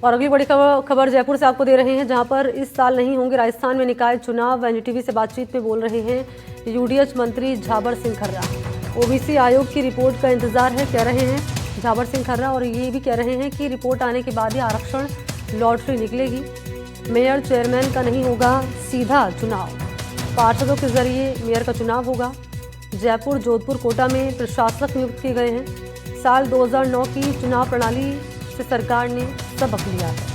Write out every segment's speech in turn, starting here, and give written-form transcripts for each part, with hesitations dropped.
और अगली बड़ी खबर जयपुर से आपको दे रहे हैं, जहां पर इस साल नहीं होंगे राजस्थान में निकाय चुनाव। एनडीटीवी से बातचीत में बोल रहे हैं यूडीएच मंत्री झाबर सिंह खर्रा। ओबीसी आयोग की रिपोर्ट का इंतजार है, कह रहे हैं झाबर सिंह खर्रा, और ये भी कह रहे हैं कि रिपोर्ट आने के बाद ही आरक्षण लॉटरी निकलेगी। मेयर चेयरमैन का नहीं होगा सीधा चुनाव, पार्षदों के जरिए मेयर का चुनाव होगा। जयपुर, जोधपुर, कोटा में प्रशासक नियुक्त किए गए हैं। साल 2009 की चुनाव प्रणाली से सरकार ने सबक लिया है।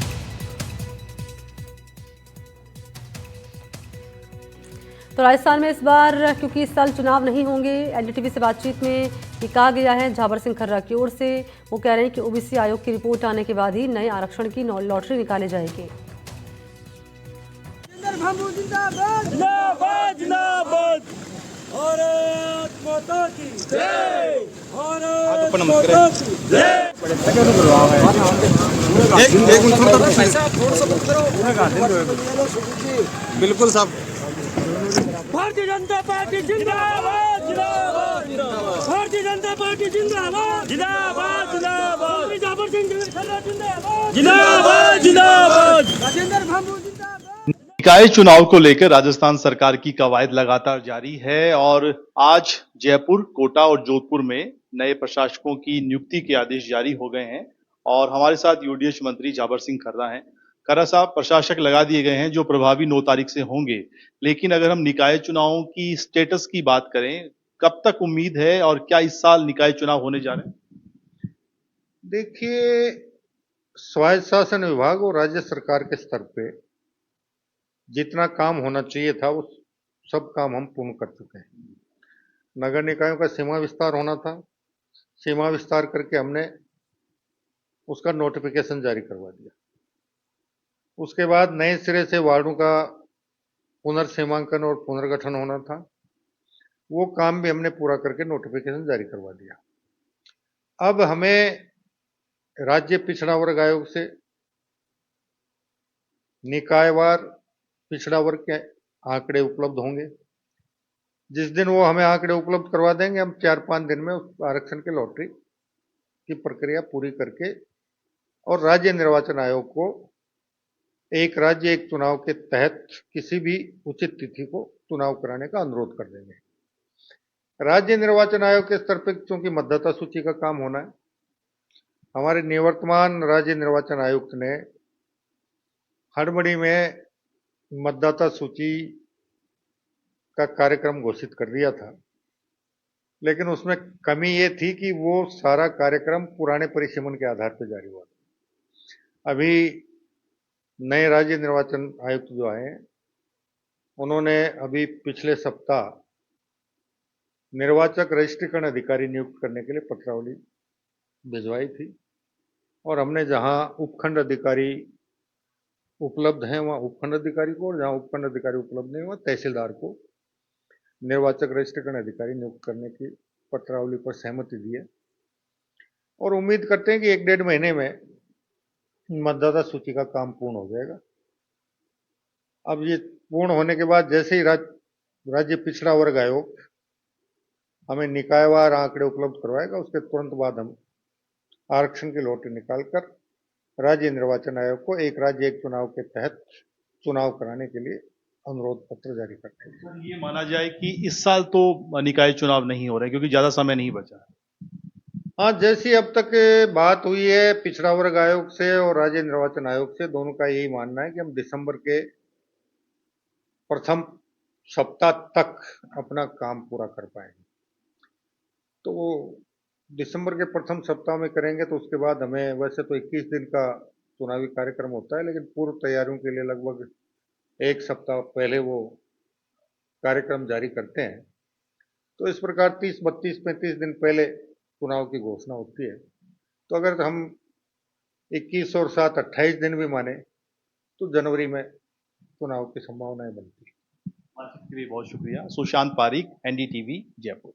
तो राजस्थान में इस बार क्योंकि इस साल चुनाव नहीं होंगे, एनडीटीवी से बातचीत में ये कहा गया है झाबर सिंह खर्रा की ओर से। वो कह रहे हैं कि ओबीसी आयोग की रिपोर्ट आने के बाद ही नए आरक्षण की लॉटरी निकाली जाएगी। भारत माता की जय, भारत माता की जय। बिल्कुल साहब। भारतीय जनता पार्टी जिंदाबाद जिंदाबाद जिंदाबाद, भारतीय जनता पार्टी जिंदाबाद जिंदाबाद जिंदाबाद, झाबर सिंह खर्रा जिंदाबाद जिंदाबाद जिंदाबाद, राजेंद्र भांबू जिंदाबाद। निकाय चुनाव को लेकर राजस्थान सरकार की कवायद लगातार जारी है और आज जयपुर, कोटा और जोधपुर में नए प्रशासकों की नियुक्ति के आदेश जारी हो गए हैं। और हमारे साथ यूडीएच मंत्री झाबर सिंह खर्रा हैं। खर्रा साहब, प्रशासक लगा दिए गए हैं जो प्रभावी 9 तारीख से होंगे, लेकिन अगर हम निकाय चुनावों की स्टेटस की बात करें, कब तक उम्मीद है और क्या इस साल निकाय चुनाव होने जा रहे हैं? देखिए, स्वायत्त शासन विभाग और राज्य सरकार के स्तर पे जितना काम होना चाहिए था वो सब काम हम पूर्ण कर चुके हैं। नगर निकायों का सीमा विस्तार होना था, सीमा विस्तार करके हमने उसका नोटिफिकेशन जारी करवा दिया। उसके बाद नए सिरे से वार्डों का पुनर्सीमांकन और पुनर्गठन होना था, वो काम भी हमने पूरा करके नोटिफिकेशन जारी करवा दिया। अब हमें राज्य पिछड़ा वर्ग आयोग से निकायवार पिछड़ा वर्ग के आंकड़े उपलब्ध होंगे। जिस दिन वो हमें आंकड़े उपलब्ध करवा देंगे, हम 4-5 दिन में उस आरक्षण की लॉटरी की प्रक्रिया पूरी करके और राज्य निर्वाचन आयोग को एक राज्य एक चुनाव के तहत किसी भी उचित तिथि को चुनाव कराने का अनुरोध कर देंगे। राज्य निर्वाचन आयोग के स्तर पर चूंकि मतदाता सूची का काम होना है, हमारे निवर्तमान राज्य निर्वाचन आयुक्त ने हड़बड़ी में मतदाता सूची का कार्यक्रम घोषित कर दिया था, लेकिन उसमें कमी ये थी कि वो सारा कार्यक्रम पुराने परिसीमन के आधार पर जारी हुआ था। अभी नए राज्य निर्वाचन आयुक्त जो आए, उन्होंने अभी पिछले सप्ताह निर्वाचक रजिस्ट्रीकरण अधिकारी नियुक्त करने के लिए पत्रावली भिजवाई थी और हमने जहां उपखंड अधिकारी उपलब्ध हैं वहां उपखंड अधिकारी को, और जहां उपखंड अधिकारी उपलब्ध नहीं वहां तहसीलदार को निर्वाचक रजिस्ट्रीकरण अधिकारी नियुक्त करने की पत्रावली पर सहमति दी है और उम्मीद करते हैं कि 1-1.5 महीने में मतदाता सूची का काम पूर्ण हो जाएगा। अब ये पूर्ण होने के बाद जैसे ही राज्य पिछड़ा वर्ग आयोग हमें निकायवार आंकड़े उपलब्ध करवाएगा, उसके तुरंत बाद हम आरक्षण की लॉटरी निकालकर राज्य निर्वाचन आयोग को एक राज्य एक चुनाव के तहत चुनाव कराने के लिए अनुरोध पत्र जारी करते हैं। सर, ये माना जाए कि इस साल तो निकाय चुनाव नहीं हो रहे क्योंकि ज्यादा समय नहीं बचा है। हाँ, जैसी अब तक बात हुई है पिछड़ा वर्ग आयोग से और राज्य निर्वाचन आयोग से, दोनों का यही मानना है कि हम दिसंबर के प्रथम सप्ताह तक अपना काम पूरा कर पाएंगे। तो दिसंबर के प्रथम सप्ताह में करेंगे तो उसके बाद हमें, वैसे तो 21 दिन का चुनावी कार्यक्रम होता है, लेकिन पूर्व तैयारियों के लिए लगभग 1 सप्ताह पहले वो कार्यक्रम जारी करते हैं। तो इस प्रकार 30, 32, 35 दिन पहले चुनाव की घोषणा होती है। तो अगर हम 21 और 7, 28 दिन भी माने तो जनवरी में चुनाव की संभावनाएं बनती है। बहुत शुक्रिया। सुशांत पारीक, एनडीटीवी, जयपुर।